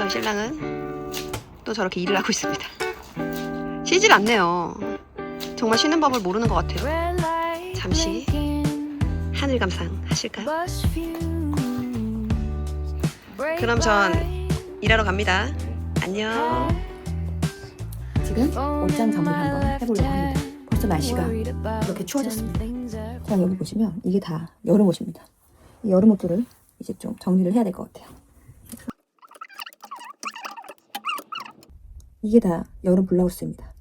저희 신랑은 또 저렇게 일을 하고 있습니다. 쉬질 않네요. 정말 쉬는 법을 모르는 것 같아요. 잠시 하늘 감상 하실까요? 그럼 전 일하러 갑니다. 안녕. 지금 옷장 정리를 한번 해보려고 합니다. 벌써 날씨가 이렇게 추워졌습니다. 자, 여기 보시면 이게 다 여름 옷입니다. 이 여름 옷들을 이제 좀 정리를 해야 될 것 같아요. 이게 다 여름 블라우스입니다.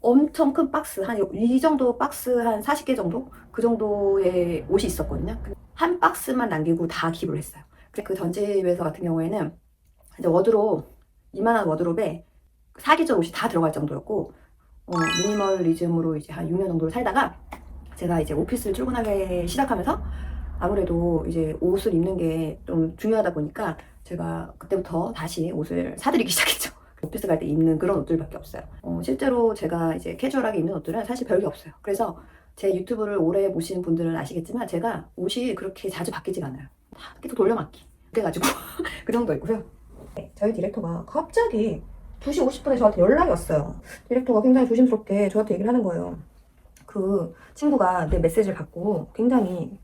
엄청 큰 박스, 한 이 정도 박스 한 40개 정도? 그 정도의 옷이 있었거든요. 한 박스만 남기고 다 기부를 했어요. 그 전집에서 같은 경우에는 이제 워드롭, 이만한 워드롭에 사계절 옷이 다 들어갈 정도였고, 미니멀리즘으로 이제 한 6년 정도를 살다가 제가 이제 오피스를 출근하기 시작하면서 아무래도 이제 옷을 입는 게 좀 중요하다 보니까 제가 그때부터 다시 옷을 사들이기 시작했죠. 오피스 갈 때 입는 그런 옷들밖에 없어요. 실제로 제가 이제 캐주얼하게 입는 옷들은 사실 별게 없어요. 그래서 제 유튜브를 오래 보신 분들은 아시겠지만 제가 옷이 그렇게 자주 바뀌지가 않아요. 다 계속 돌려막기 그래가지고 그 정도이고요. 저희 디렉터가 갑자기 2시 50분에 저한테 연락이 왔어요. 디렉터가 굉장히 조심스럽게 저한테 얘기를 하는 거예요. 그 친구가 내 메시지를 받고 굉장히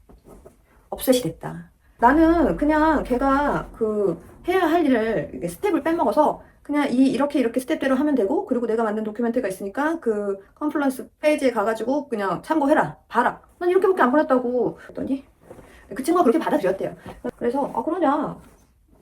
업셋이 됐다. 나는 그냥 걔가 그 해야 할 일을 스텝을 빼먹어서 그냥 이렇게 스텝대로 하면 되고, 그리고 내가 만든 도큐멘트가 있으니까 그 컨플런스 페이지에 가가지고 그냥 참고해라, 봐라. 난 이렇게밖에 안 보냈다고 했더니 그 친구가 그렇게 받아들였대요. 그래서 그러냐.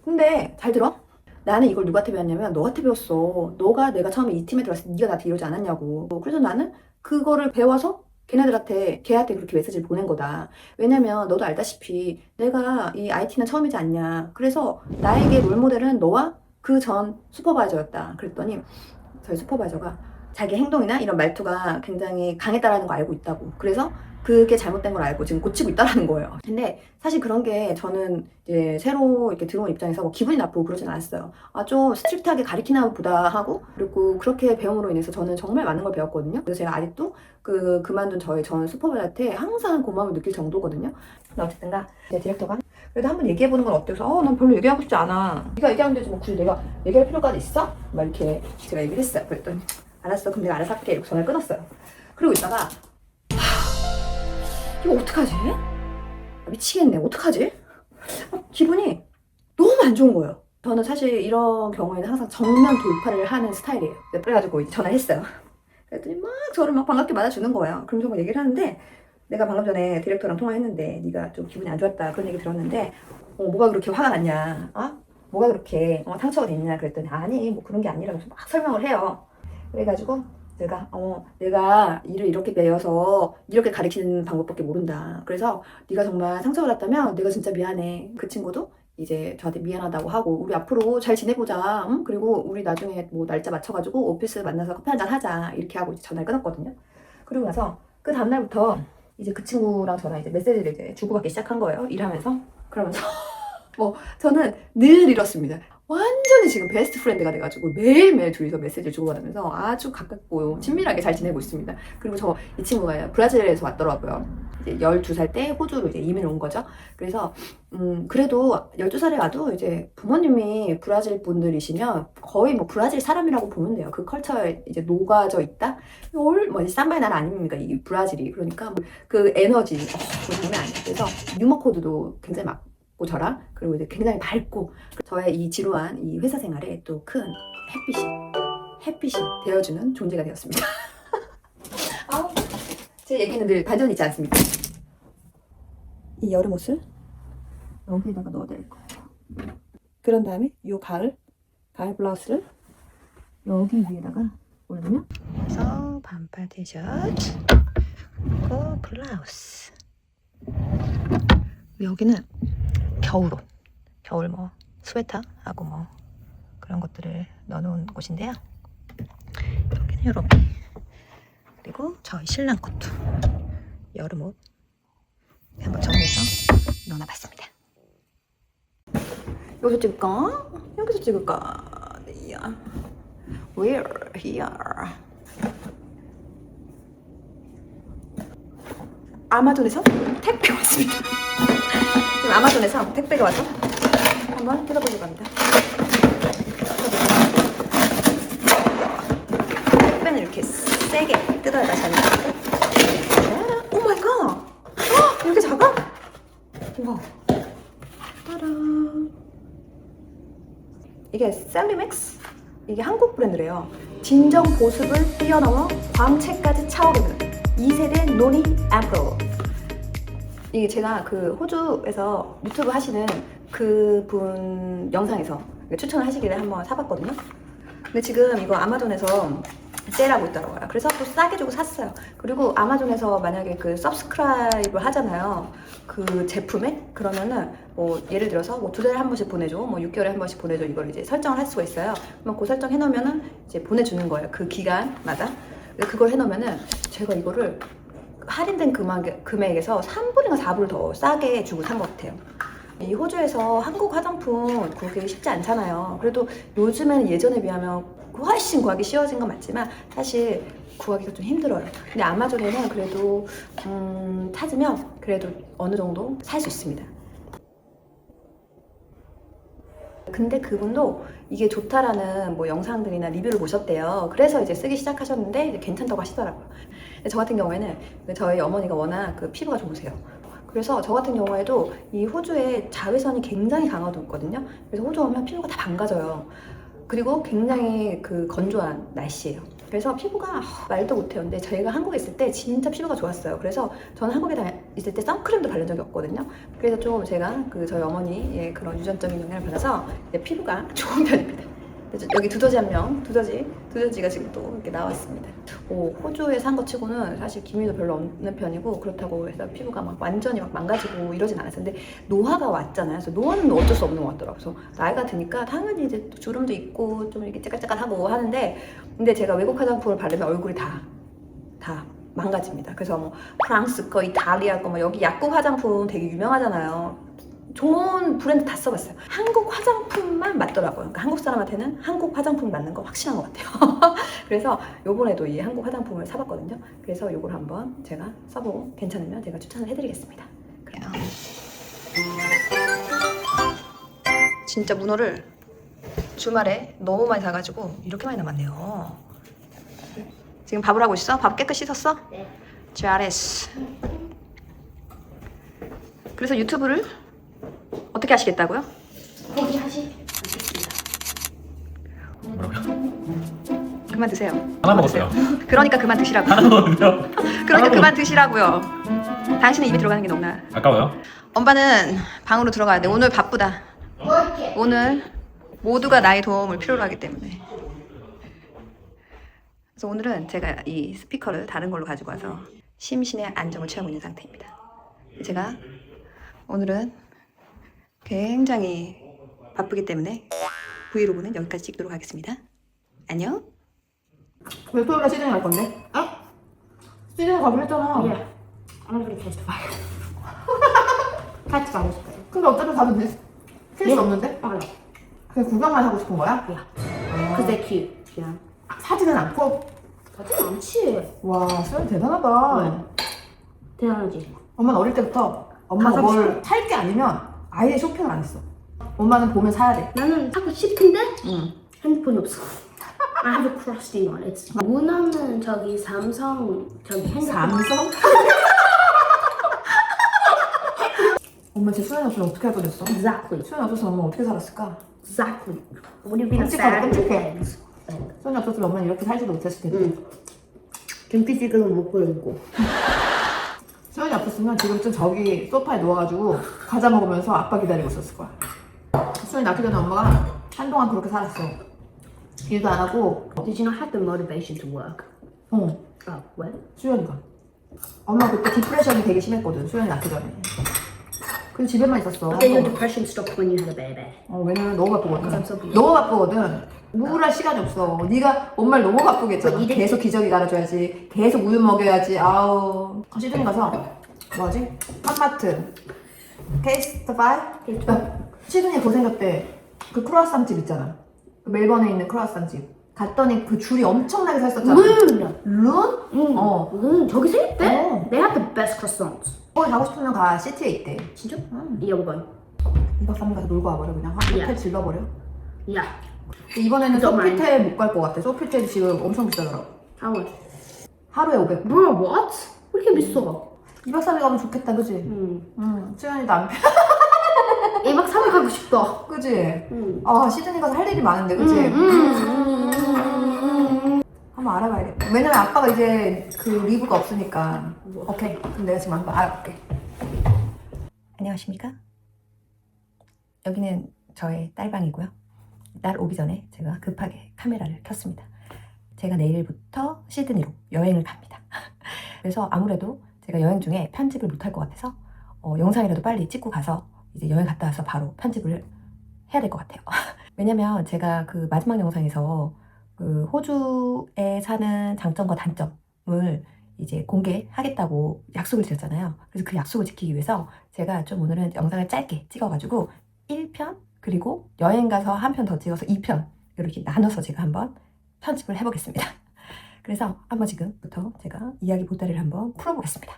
근데 잘 들어. 나는 이걸 누구한테 배웠냐면 너한테 배웠어. 너가 내가 처음에 이 팀에 들어왔을 때 네가 나한테 이러지 않았냐고. 그래서 나는 그거를 배워서 걔한테 그렇게 메시지를 보낸 거다. 왜냐면 너도 알다시피 내가 이 IT는 처음이지 않냐. 그래서 나에게 롤모델은 너와 그 전 슈퍼바이저였다. 그랬더니 저희 슈퍼바이저가 자기 행동이나 이런 말투가 굉장히 강했다라는 거 알고 있다고. 그래서 그게 잘못된 걸 알고 지금 고치고 있다라는 거예요. 근데 사실 그런 게 저는 이제 새로 이렇게 들어온 입장에서 뭐 기분이 나쁘고 그러진 않았어요. 좀 스트릭트하게 가리키나 보다 하고, 그리고 그렇게 배움으로 인해서 저는 정말 많은 걸 배웠거든요. 그래서 제가 아직도 그만둔 저희 전 슈퍼바이저한테 항상 고마움을 느낄 정도거든요. 근데 어쨌든가 제 디렉터가 그래도 한번 얘기해보는 건 어때서 난 별로 얘기하고 싶지 않아. 네가 얘기하면 되지 뭐 굳이 내가 얘기할 필요까지 있어? 막 이렇게 제가 얘기를 했어요. 그랬더니 알았어, 그럼 내가 알아서 할게. 이렇게 전화를 끊었어요. 그리고 있다가 이거 어떡하지? 미치겠네. 어떡하지? 기분이 너무 안 좋은 거예요. 저는 사실 이런 경우에는 항상 정면 돌파를 하는 스타일이에요. 그래가지고 이제 전화를 했어요. 그랬더니 막 저를 막 반갑게 맞아주는 거예요. 그럼 저 막 얘기를 하는데, 내가 방금 전에 디렉터랑 통화했는데 네가 좀 기분이 안 좋았다 그런 얘기 들었는데 뭐가 그렇게 화가 났냐? 뭐가 그렇게 상처가 됐냐? 그랬더니 아니 뭐 그런 게 아니라고 막 설명을 해요. 그래가지고 내가 일을 이렇게 배워서 이렇게 가르치는 방법밖에 모른다. 그래서 네가 정말 상처받았다면 내가 진짜 미안해. 그 친구도 이제 저한테 미안하다고 하고 우리 앞으로 잘 지내보자. 응? 그리고 우리 나중에 뭐 날짜 맞춰가지고 오피스 만나서 커피 한잔 하자. 이렇게 하고 이제 전화를 끊었거든요. 그리고 나서 그 다음날부터 이제 그 친구랑 저랑 이제 메시지를 이제 주고받기 시작한 거예요. 일하면서. 그러면서 저는 늘 이렇습니다. 완전히 지금 베스트 프렌드가 돼가지고 매일매일 둘이서 메시지를 주고받으면서 아주 가깝고 친밀하게 잘 지내고 있습니다. 그리고 이 친구가 브라질에서 왔더라고요. 이제 12살 때 호주로 이제 이민을 온 거죠. 그래서 그래도 12살에 와도 이제 부모님이 브라질 분들이시면 거의 뭐 브라질 사람이라고 보면 돼요. 그 컬처에 이제 녹아져 있다. 삼바의 나라 아닙니까 이 브라질이. 그러니까 그 에너지 그거 장난 아니에요. 그래서 유머 코드도 굉장히 고 저랑, 그리고 이제 굉장히 밝고, 저의 이 지루한 이 회사 생활에 또 큰 햇빛이 되어주는 존재가 되었습니다. 제 얘기는 늘 반전이 있지 않습니까? 이 여름 옷을 여기에다가 넣어야 될 거예요. 그런 다음에 이 가을 블라우스를 여기 위에다가 올리면, 그래서 반팔 티셔츠 그리고 블라우스. 여기는 겨울 뭐 스웨터하고 뭐 그런 것들을 넣어놓은 곳인데요. 여기는 이렇게. 그리고 저희 신랑 것도 여름 옷 한번 정리해서 넣어놔봤습니다. 여기서 찍을까? 여기서 찍을까? Where? Here. 아마존에서 택배 왔습니다. 지금 아마존에서 택배가 와서 한번 뜯어보려고 합니다. 팬을 이렇게 세게 뜯어야 다시 하는 오 마이 갓! 이렇게 작아? 와. 따란. 이게 셀리맥스? 이게 한국 브랜드래요. 진정 보습을 뛰어넘어 광채까지 차오르는 2세대 노니 앰플. 이게 제가 그 호주에서 유튜브 하시는 그분 영상에서 추천을 하시길래 한번 사봤거든요. 근데 지금 이거 아마존에서 세일하고 있더라고요. 그래서 또 싸게 주고 샀어요. 그리고 아마존에서 만약에 그 서브스크라이브 하잖아요. 그 제품에 그러면은 뭐 예를 들어서 뭐 2달에 한 번씩 보내줘, 뭐 6개월에 한 번씩 보내줘 이걸 이제 설정을 할 수가 있어요. 그러면 그 설정 해놓으면은 이제 보내주는 거예요. 그 기간마다. 그걸 해놓으면은 제가 이거를 할인된 금액에서 3불인가 4불 더 싸게 주고 산 것 같아요. 이 호주에서 한국 화장품 구하기 쉽지 않잖아요. 그래도 요즘에는 예전에 비하면 훨씬 구하기 쉬워진 건 맞지만 사실 구하기가 좀 힘들어요. 근데 아마존에는 그래도 찾으면 그래도 어느 정도 살 수 있습니다. 근데 그분도 이게 좋다라는 뭐 영상들이나 리뷰를 보셨대요. 그래서 이제 쓰기 시작하셨는데 이제 괜찮다고 하시더라고요. 근데 저 같은 경우에는 저희 어머니가 워낙 그 피부가 좋으세요. 그래서 저 같은 경우에도 이 호주에 자외선이 굉장히 강하거든요. 그래서 호주 오면 피부가 다 망가져요. 그리고 굉장히 그 건조한 날씨예요. 그래서 피부가 말도 못해요. 근데 저희가 한국에 있을 때 진짜 피부가 좋았어요. 그래서 저는 한국에 있을 때 선크림도 바른 적이 없거든요. 그래서 좀 제가 그 저희 어머니의 그런 유전적인 영향을 받아서 피부가 좋은 편입니다. 그래서 여기 두더지 한 명, 두더지가 지금 또 이렇게 나왔습니다. 호주에 산 것 치고는 사실 기미도 별로 없는 편이고 그렇다고 해서 피부가 막 완전히 막 망가지고 이러진 않았어요. 근데 노화가 왔잖아요. 그래서 노화는 어쩔 수 없는 것 같더라고요. 그래서 나이가 드니까 당연히 이제 또 주름도 있고 좀 이렇게 째깍째깍하고 하는데 근데 제가 외국 화장품을 바르면 얼굴이 다 망가집니다. 그래서 뭐 프랑스 거, 이탈리아 거, 뭐 여기 약국 화장품 되게 유명하잖아요. 좋은 브랜드 다 써봤어요. 한국 화장품만 맞더라고요. 그러니까 한국 사람한테는 한국 화장품 맞는 거 확실한 것 같아요. 그래서 요번에도 이 한국 화장품을 사봤거든요. 그래서 요걸 한번 제가 써보고 괜찮으면 제가 추천을 해드리겠습니다. 그래요. 진짜 문어를 주말에 너무 많이 사가지고 이렇게 많이 남았네요. 지금 밥을 하고 있어? 밥 깨끗이 씻었어? 네. 잘했어. 그래서 유튜브를 어떻게 하시겠다고요? 거기 하시겠습니다. 그만 드세요. 하나 먹었어요. 그러니까 그만 드시라고요. 하나 먹었는데요? 그러니까 그만 드시라고요. 당신은 입에 들어가는 게 너무나. 아까워요? 엄마는 방으로 들어가야 돼. 오늘 바쁘다. 오늘 모두가 나의 도움을 필요로 하기 때문에. 그래서 오늘은 제가 이 스피커를 다른 걸로 가지고 와서 심신의 안정을 취하고 있는 상태입니다. 제가 오늘은 굉장히 바쁘기 때문에 브이로그는 여기까지 찍도록 하겠습니다. 안녕. 왜 토요일에 시즌 갈 건데? 어? 시즌 가기로 했잖아. 예. I'm gonna testify. 같이 가고 싶어요. 근데 어차피 가도 킬수 예? 없는데? 알아. 그냥 구경만 하고 싶은 거야? Yeah. Cause they're cute. Yeah. 사진은 않고? 사진 많지. 와, 수연 대단하다. 왜? 대단하지. 엄마는 어릴 때부터 엄마가 가서 뭘 살 게 아니면 아예 쇼핑을 안 했어. 엄마는 보면 사야 돼. 나는 사고 싶은데 응. 핸드폰이 없어. I have a crusty one. It's 문화는 저기 삼성 저기 핸드폰. 삼성? 엄마 제 수연이 없으면 어떻게 할 뻔했어? Exactly. 수연이 없었으면 엄마 어떻게 살았을까? Exactly. Would have been a 끔찍하다, sad 끔찍해. things. 수연이 없었으면 엄마는 이렇게 살지도 못했을 텐데. 응. 김치찌개는 못 끓이고. 수연이 없었으면 지금쯤 저기 소파에 누워가지고 과자 먹으면서 아빠 기다리고 있었을 거야. 수연이 낳기 전에 엄마가 한동안 그렇게 살았어. 일도 안 하고. Did you not have the motivation to work? 어, Oh, what? 수연이가. 엄마 그때 디프레션이 되게 심했거든, 수연이 낳기 전에. 그래서 집에만 있었어. But then your depression stopped when you had a baby. 왜냐면 너무 바쁘거든. 감사합니다. 너무 바쁘거든. 우울할 시간이 없어. 네가 엄마를 너무 바쁘게 했잖아. 이래- 계속 기저귀 갈아줘야지. 계속 우유 먹여야지. 아우. 시드니 가서 뭐하지? 팜마트, 테이스트파이? 시드니 고생겼대. 그 크루아상 집 있잖아. 그 멜번에 있는 크루아상 집. 갔더니 그 줄이 엄청나게 서 있었잖아. 룬! 룬? 응. 어. 저기서 있대? 어. They have the best croissants. 거기 가고 싶으면 가. 시티에 있대. 진짜? 응. 이어봐요. 2박 3일 가서 놀고 와버려. 그냥 야. 호텔 질러버려. 야. 이번에는 정말. 소피텔 못 갈 것 같아. 소피텔이 지금 엄청 비싸더라고. How much? 하루에 500. Bro, what? 왜 이렇게 비싸? 2박 3일 가면 좋겠다, 그지? 수연이 남편. 1박 3일 가고 싶다. 그지? 응. 아, 시드니 가서 할 일이 많은데, 그지? 한번 알아봐야겠다. 왜냐면 아빠가 이제 그 리브가 없으니까. 오케이. 그럼 내가 지금 한번 알아볼게. 안녕하십니까? 여기는 저의 딸방이고요. 딸 오기 전에 제가 급하게 카메라를 켰습니다. 제가 내일부터 시드니로 여행을 갑니다. 그래서 아무래도 제가 여행 중에 편집을 못할 것 같아서 영상이라도 빨리 찍고 가서 이제 여행 갔다 와서 바로 편집을 해야 될 것 같아요. 왜냐면 제가 그 마지막 영상에서 그 호주에 사는 장점과 단점을 이제 공개하겠다고 약속을 드렸잖아요. 그래서 그 약속을 지키기 위해서 제가 좀 오늘은 영상을 짧게 찍어가지고 1편 그리고 여행 가서 한 편 더 찍어서 2편 이렇게 나눠서 제가 한번 편집을 해보겠습니다. 그래서 한번 지금부터 제가 이야기 보따리를 한번 풀어보겠습니다.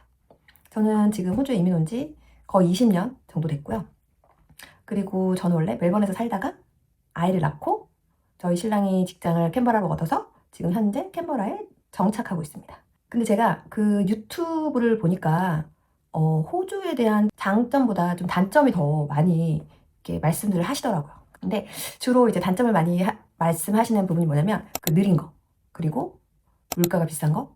저는 지금 호주에 이민 온 지 거의 20년 정도 됐고요. 그리고 저는 원래 멜번에서 살다가 아이를 낳고 저희 신랑이 직장을 캔버라로 얻어서 지금 현재 캔버라에 정착하고 있습니다. 근데 제가 그 유튜브를 보니까 호주에 대한 장점보다 좀 단점이 더 많이 이렇게 말씀들을 하시더라고요. 근데 주로 이제 단점을 많이 말씀하시는 부분이 뭐냐면 그 느린 거, 그리고 물가가 비싼 거,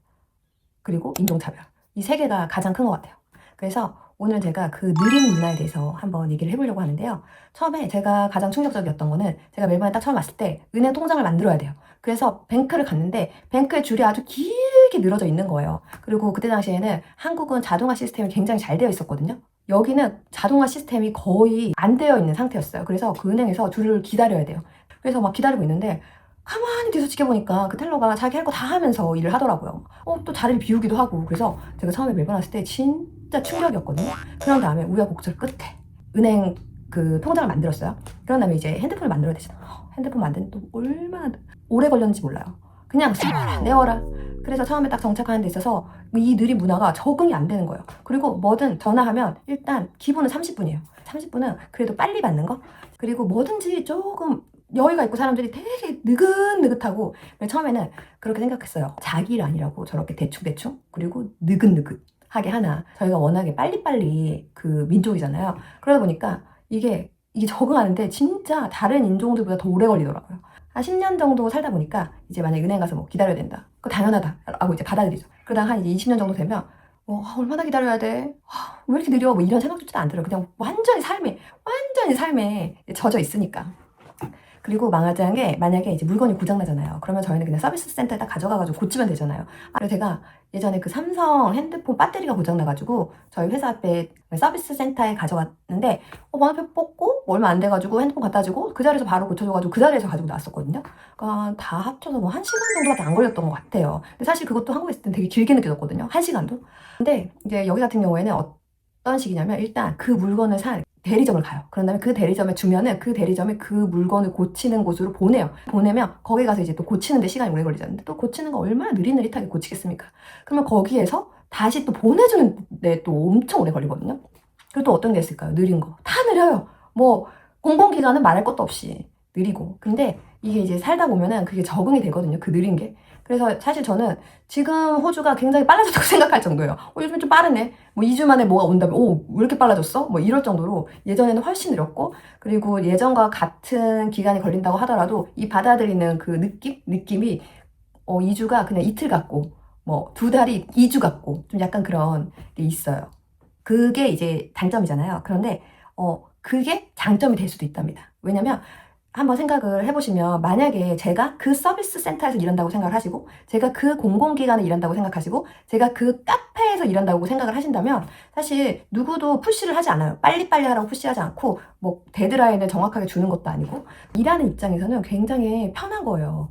그리고 인종차별. 이 세 개가 가장 큰 것 같아요. 그래서 오늘은 제가 그 느린 문화에 대해서 한번 얘기를 해보려고 하는데요. 처음에 제가 가장 충격적이었던 거는 제가 멜번에 딱 처음 왔을 때 은행 통장을 만들어야 돼요. 그래서 뱅크를 갔는데 뱅크의 줄이 아주 길게 늘어져 있는 거예요. 그리고 그때 당시에는 한국은 자동화 시스템이 굉장히 잘 되어 있었거든요. 여기는 자동화 시스템이 거의 안 되어 있는 상태였어요. 그래서 그 은행에서 줄을 기다려야 돼요. 그래서 막 기다리고 있는데 가만히 뒤에서 지켜보니까 그 텔러가 자기 할 거 다 하면서 일을 하더라고요. 또 자리를 비우기도 하고. 그래서 제가 처음에 멜번 왔을 때 진짜 충격이었거든요. 그런 다음에 우여곡절 끝에 은행 그 통장을 만들었어요. 그런 다음에 이제 핸드폰을 만들어야 되잖아요. 핸드폰 만드는 또 얼마나 오래 걸렸는지 몰라요. 그냥 세워라 내워라. 그래서 처음에 딱 정착하는 데 있어서 이 느린 문화가 적응이 안 되는 거예요. 그리고 뭐든 전화하면 일단 기본은 30분이에요. 30분은 그래도 빨리 받는 거. 그리고 뭐든지 조금 여유가 있고 사람들이 되게 느긋느긋하고 처음에는 그렇게 생각했어요. 자기 일 아니라고 저렇게 대충대충 그리고 느긋느긋하게 하나. 저희가 워낙에 빨리빨리 그 민족이잖아요. 그러다 보니까 이게 적응하는데 진짜 다른 인종들보다 더 오래 걸리더라고요. 한 10년 정도 살다 보니까 이제 만약에 은행 가서 뭐 기다려야 된다. 그거 당연하다 라고 이제 받아들이죠. 그러다가 한 이제 20년 정도 되면 얼마나 기다려야 돼? 왜 이렇게 느려? 뭐 이런 생각조차 안 들어요. 그냥 완전히 삶에 젖어 있으니까. 그리고 망하자는 게 만약에 이제 물건이 고장나잖아요. 그러면 저희는 그냥 서비스 센터에 딱 가져가가지고 고치면 되잖아요. 그래서 제가 예전에 그 삼성 핸드폰 배터리가 고장나가지고 저희 회사 앞에 서비스 센터에 가져갔는데 번호표 뽑고 얼마 안 돼가지고 핸드폰 갖다 주고 그 자리에서 바로 고쳐줘가지고 그 자리에서 가지고 나왔었거든요. 그러니까 다 합쳐서 뭐 1시간 정도밖에 안 걸렸던 것 같아요. 근데 사실 그것도 한국에 있을 땐 되게 길게 느껴졌거든요. 1시간도. 근데 이제 여기 같은 경우에는 어떤 식이냐면 일단 그 물건을 산 대리점을 가요. 그런 다음에 그 대리점에 주면은 그 대리점에 그 물건을 고치는 곳으로 보내요. 보내면 거기 가서 이제 또 고치는데 시간이 오래 걸리잖아요. 또 고치는 거 얼마나 느릿느릿하게 고치겠습니까? 그러면 거기에서 다시 또 보내주는데 또 엄청 오래 걸리거든요. 그리고 또 어떤 게 있을까요? 느린 거. 다 느려요. 뭐 공공기관은 말할 것도 없이 느리고. 근데 이게 이제 살다 보면은 그게 적응이 되거든요. 그 느린 게. 그래서 사실 저는 지금 호주가 굉장히 빨라졌다고 생각할 정도예요. 요즘 좀 빠르네. 뭐 2주 만에 뭐가 온다면 왜 이렇게 빨라졌어? 뭐 이럴 정도로 예전에는 훨씬 느렸고, 그리고 예전과 같은 기간이 걸린다고 하더라도 이 받아들이는 그 느낌이 2주가 그냥 이틀 같고 뭐 2달이 2주 같고 좀 약간 그런 게 있어요. 그게 이제 단점이잖아요. 그런데 그게 장점이 될 수도 있답니다. 왜냐면 한번 생각을 해보시면 만약에 제가 그 서비스 센터에서 일한다고 생각을 하시고 제가 그 공공기관에 일한다고 생각하시고 제가 그 카페에서 일한다고 생각을 하신다면 사실 누구도 푸시를 하지 않아요. 빨리빨리 하라고 푸시하지 않고 뭐 데드라인을 정확하게 주는 것도 아니고 일하는 입장에서는 굉장히 편한 거예요.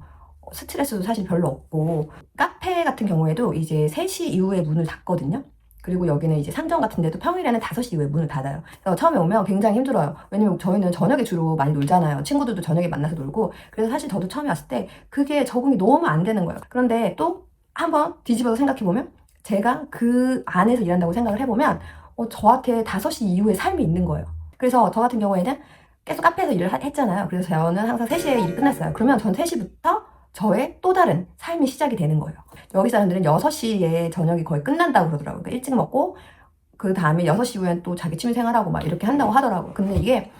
스트레스도 사실 별로 없고 카페 같은 경우에도 이제 3시 이후에 문을 닫거든요. 그리고 여기는 이제 상점 같은 데도 평일에는 5시 이후에 문을 닫아요. 그래서 처음에 오면 굉장히 힘들어요. 왜냐면 저희는 저녁에 주로 많이 놀잖아요. 친구들도 저녁에 만나서 놀고. 그래서 사실 저도 처음에 왔을 때 그게 적응이 너무 안 되는 거예요. 그런데 또 한번 뒤집어서 생각해보면 제가 그 안에서 일한다고 생각을 해보면 저한테 5시 이후에 삶이 있는 거예요. 그래서 저 같은 경우에는 계속 카페에서 일을 했잖아요. 그래서 저는 항상 3시에 일이 끝났어요. 그러면 전 3시부터 저의 또 다른 삶이 시작이 되는 거예요. 여기 사람들은 6시에 저녁이 거의 끝난다고 그러더라고요. 그러니까 일찍 먹고 그 다음에 6시 이후엔 또 자기 취미 생활하고 막 이렇게 한다고 하더라고요. 근데 이게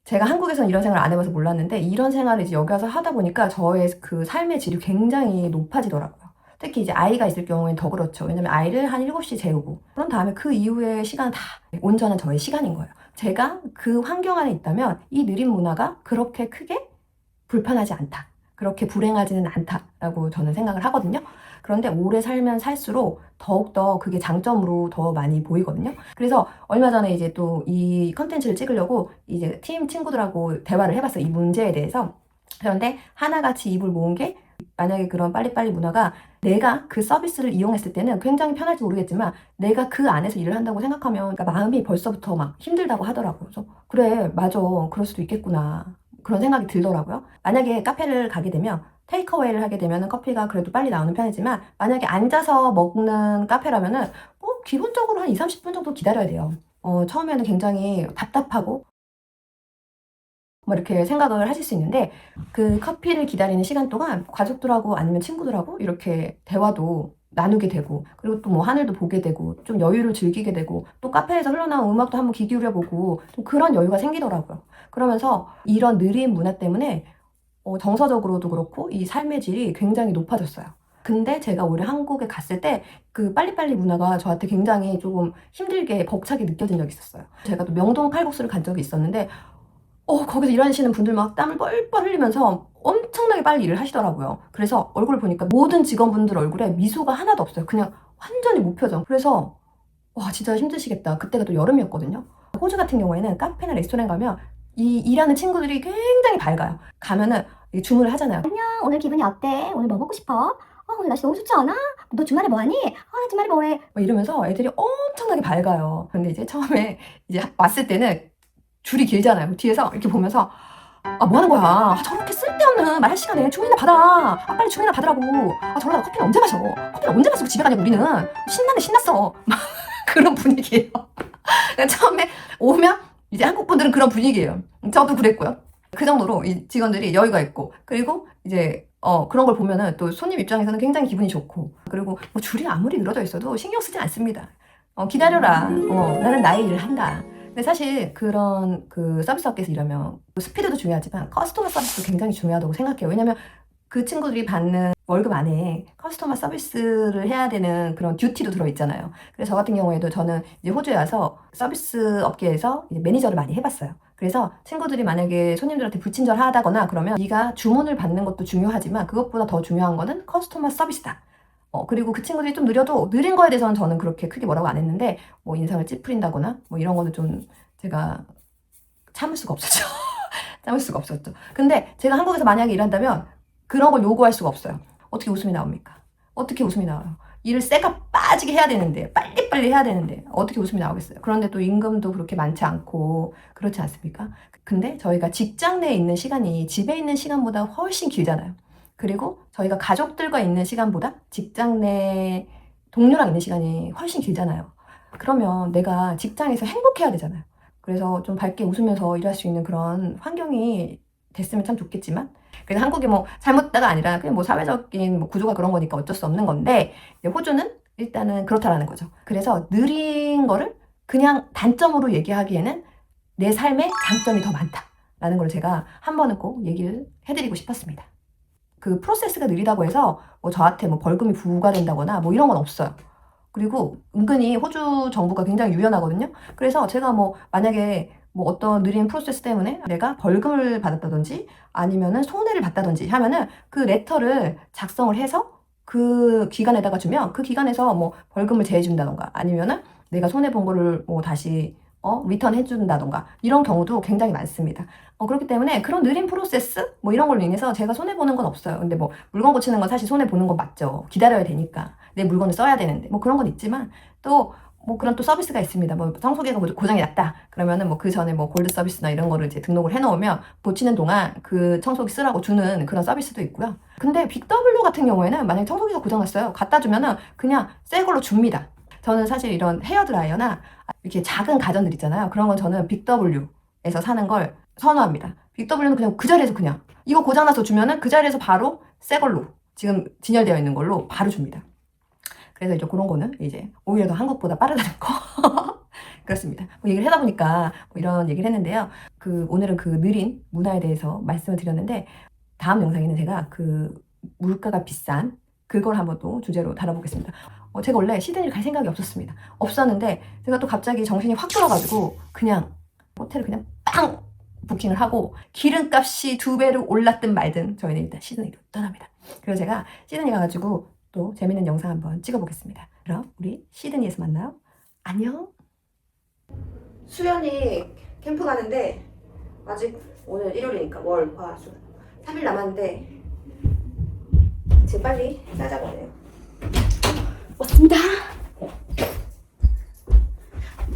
제가 한국에서는 이런 생활을 안 해봐서 몰랐는데 이런 생활을 이제 여기 와서 하다 보니까 저의 그 삶의 질이 굉장히 높아지더라고요. 특히 이제 아이가 있을 경우에는 더 그렇죠. 왜냐면 아이를 한 7시 재우고 그런 다음에 그 이후의 시간은 다 온전한 저의 시간인 거예요. 제가 그 환경 안에 있다면 이 느린 문화가 그렇게 크게 불편하지 않다. 그렇게 불행하지는 않다라고 저는 생각을 하거든요. 그런데 오래 살면 살수록 더욱더 그게 장점으로 더 많이 보이거든요. 그래서 얼마 전에 이제 또 이 컨텐츠를 찍으려고 이제 팀 친구들하고 대화를 해봤어요. 이 문제에 대해서. 그런데 하나같이 입을 모은 게 만약에 그런 빨리빨리 문화가 내가 그 서비스를 이용했을 때는 굉장히 편할지 모르겠지만 내가 그 안에서 일을 한다고 생각하면 그러니까 마음이 벌써부터 막 힘들다고 하더라고요. 그래서 그래, 맞아. 그럴 수도 있겠구나. 그런 생각이 들더라고요. 만약에 카페를 가게 되면 테이크어웨이를 하게 되면 커피가 그래도 빨리 나오는 편이지만 만약에 앉아서 먹는 카페라면은 기본적으로 한 20-30분 정도 기다려야 돼요. 처음에는 굉장히 답답하고 뭐 이렇게 생각을 하실 수 있는데 그 커피를 기다리는 시간 동안 가족들하고 아니면 친구들하고 이렇게 대화도 나누게 되고 그리고 또 뭐 하늘도 보게 되고 좀 여유를 즐기게 되고 또 카페에서 흘러나온 음악도 한번 귀 기울여 보고 좀 그런 여유가 생기더라고요. 그러면서 이런 느린 문화 때문에 정서적으로도 그렇고 이 삶의 질이 굉장히 높아졌어요. 근데 제가 오히려 한국에 갔을 때 그 빨리빨리 문화가 저한테 굉장히 조금 힘들게 벅차게 느껴진 적이 있었어요. 제가 또 명동 칼국수를 간 적이 있었는데 거기서 일하시는 분들 막 땀을 뻘뻘 흘리면서 엄청나게 빨리 일을 하시더라고요. 그래서 얼굴을 보니까 모든 직원분들 얼굴에 미소가 하나도 없어요. 그냥 완전히 무표정. 그래서 와 진짜 힘드시겠다. 그때가 또 여름이었거든요. 호주 같은 경우에는 카페나 레스토랑 가면 이 일하는 친구들이 굉장히 밝아요. 가면은 주문을 하잖아요. 오늘 기분이 어때? 오늘 뭐 먹고 싶어? 오늘 날씨 너무 좋지 않아? 너 주말에 뭐 하니? 나 주말에 뭐 해? 막 이러면서 애들이 엄청나게 밝아요. 근데 이제 처음에 이제 왔을 때는 줄이 길잖아요. 뒤에서 이렇게 보면서 뭐 하는 거야? 저렇게 쓸데없는 말할 시간에 주문이나 받아. 빨리 주문이나 받으라고. 저러다가 커피는 언제 마셔? 커피는 언제 마시고 집에 가냐고 우리는. 신났어. 막 그런 분위기예요. 그러니까 처음에 오면 이제 한국 분들은 그런 분위기예요. 저도 그랬고요. 그 정도로 이 직원들이 여유가 있고 그리고 이제 그런 걸 보면은 또 손님 입장에서는 굉장히 기분이 좋고 그리고 뭐 줄이 아무리 늘어져 있어도 신경 쓰지 않습니다. 기다려라. 나는 나의 일을 한다. 근데 사실 그런 그 서비스 업계에서 일하면 스피드도 중요하지만 커스터머 서비스도 굉장히 중요하다고 생각해요. 왜냐면 그 친구들이 받는 월급 안에 커스터머 서비스를 해야 되는 그런 듀티도 들어있잖아요. 그래서 저 같은 경우에도 저는 이제 호주에 와서 서비스 업계에서 이제 매니저를 많이 해봤어요. 그래서 친구들이 만약에 손님들한테 불친절하다거나 그러면 네가 주문을 받는 것도 중요하지만 그것보다 더 중요한 거는 커스터머 서비스다. 그리고 그 친구들이 좀 느려도 느린 거에 대해서는 저는 그렇게 크게 뭐라고 안 했는데 뭐 인상을 찌푸린다거나 뭐 이런 거는 좀 제가 참을 수가 없었죠. 참을 수가 없었죠. 근데 제가 한국에서 만약에 일한다면 그런 걸 요구할 수가 없어요. 어떻게 웃음이 나옵니까? 어떻게 웃음이 나와요? 일을 쎄가 빠지게 해야 되는데 빨리빨리 해야 되는데 어떻게 웃음이 나오겠어요? 그런데 또 임금도 그렇게 많지 않고 그렇지 않습니까? 근데 저희가 직장 내에 있는 시간이 집에 있는 시간보다 훨씬 길잖아요. 그리고 저희가 가족들과 있는 시간보다 직장 내 동료랑 있는 시간이 훨씬 길잖아요. 그러면 내가 직장에서 행복해야 되잖아요. 그래서 좀 밝게 웃으면서 일할 수 있는 그런 환경이 됐으면 참 좋겠지만 그래서 한국이 뭐 잘못다가 아니라 그냥 뭐 사회적인 뭐 구조가 그런 거니까 어쩔 수 없는 건데 호주는 일단은 그렇다라는 거죠. 그래서 느린 거를 그냥 단점으로 얘기하기에는 내 삶의 장점이 더 많다라는 걸 제가 한 번은 꼭 얘기를 해드리고 싶었습니다. 그 프로세스가 느리다고 해서 뭐 저한테 뭐 벌금이 부과된다거나 뭐 이런 건 없어요. 그리고 은근히 호주 정부가 굉장히 유연하거든요. 그래서 제가 뭐 만약에 뭐 어떤 느린 프로세스 때문에 내가 벌금을 받았다든지 아니면은 손해를 봤다든지 하면은 그 레터를 작성을 해서 그 기관에다가 주면 그 기관에서 뭐 벌금을 제해준다던가 아니면은 내가 손해 본 거를 뭐 다시 리턴 해준다던가 이런 경우도 굉장히 많습니다. 그렇기 때문에 그런 느린 프로세스 뭐 이런 걸로 인해서 제가 손해보는 건 없어요. 근데 뭐 물건 고치는 건 사실 손해보는 건 맞죠. 기다려야 되니까 내 물건을 써야 되는데 뭐 그런 건 있지만 또 뭐 그런 또 서비스가 있습니다. 뭐 청소기가 고장이 났다 그러면은 뭐 그 전에 뭐 골드 서비스나 이런 거를 이제 등록을 해놓으면 고치는 동안 그 청소기 쓰라고 주는 그런 서비스도 있고요. 근데 빅W 같은 경우에는 만약에 청소기가 고장났어요. 갖다 주면은 그냥 새 걸로 줍니다. 저는 사실 이런 헤어드라이어나 이렇게 작은 가전들 있잖아요. 그런 건 저는 빅W에서 사는 걸 선호합니다. 빅W는 그냥 그 자리에서 그냥 이거 고장나서 주면은 그 자리에서 바로 새 걸로 지금 진열되어 있는 걸로 바로 줍니다. 그래서 이제 그런 거는 이제 오히려 더 한국보다 빠르다는 거. 그렇습니다. 뭐 얘기를 하다 보니까 뭐 이런 얘기를 했는데요. 오늘은 그 느린 문화에 대해서 말씀을 드렸는데 다음 영상에는 제가 그 물가가 비싼 그걸 한번 또 주제로 다뤄보겠습니다. 제가 원래 시드니를 갈 생각이 없었는데 제가 또 갑자기 정신이 확 들어가지고 그냥 호텔을 그냥 빵 부킹을 하고 기름값이 2배로 올랐든 말든 저희는 일단 시드니로 떠납니다. 그래서 제가 시드니 가가지고 또 재밌는 영상 한번 찍어보겠습니다. 그럼 우리 시드니에서 만나요. 안녕. 수연이 캠프 가는데 아직 오늘 일요일이니까 월, 화, 수 3일 남았는데 지금 빨리 싸자고 하네요. 왔습니다.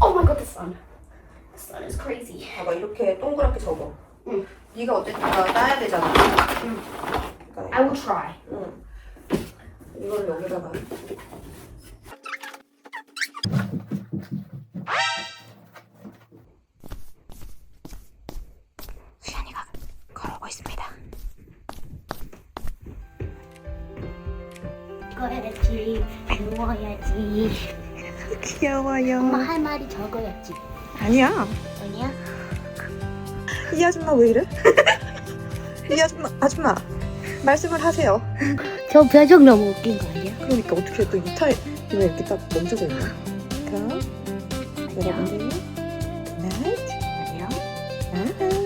Oh my god, the sun. The sun is crazy. 봐봐 이렇게 동그랗게 적어. 응. 네가 어쨌든 따야 되잖아. 응. 그러니까 I will try. 응. 이걸 여기다가 수연이가 걸어오고 있습니다. 읽어야지. 누워야지. 귀여워요. 엄마 할 말이 적어야지. 아니야. 아니야? 이 아줌마 왜 이래? 이 아줌마 말씀을 하세요. 저 표정 너무 웃긴 거 아니야? 그러니까 어떻게 또 이 타입 왜 이렇게 딱 멈춰져 있나? 그럼 여러분들 굿나잇. 안녕. 안녕.